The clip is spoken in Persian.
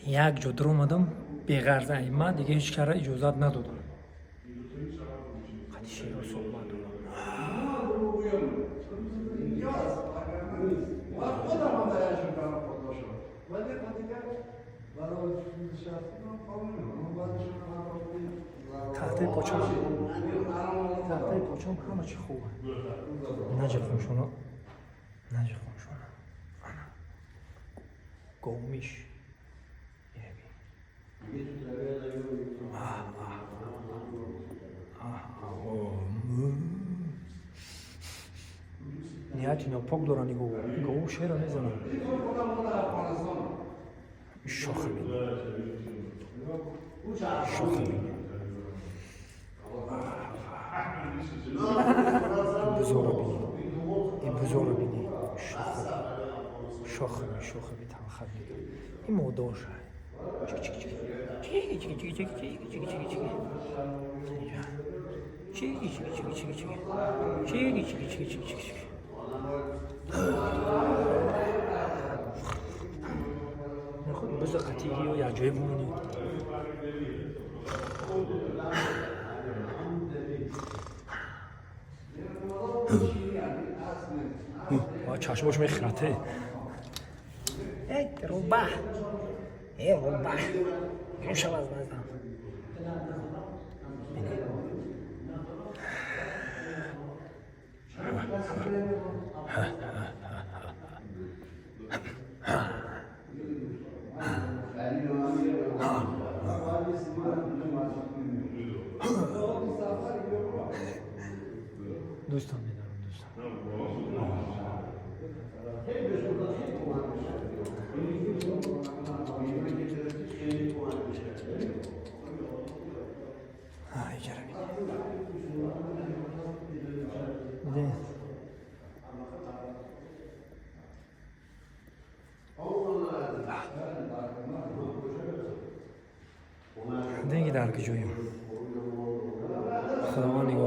یک جا در اومدم بغرض ائمه دیگه هیچ کاره اجازت ندادم. خیلی شعر و صحبت تحته پاچم همه چی خوبه. نجه خونشونا گومیش نیت اینا پاک دارن گو شیر رو میزنن. شاخه بینی این بزار بینی شاخه بی تنخد میگه این موداش خود بزر قطعی و یک جای بمونی. چشماش میخرته. روبه گوشم از نزدم. دوستان میدارم دیگه در کجاییم خداوند نگاه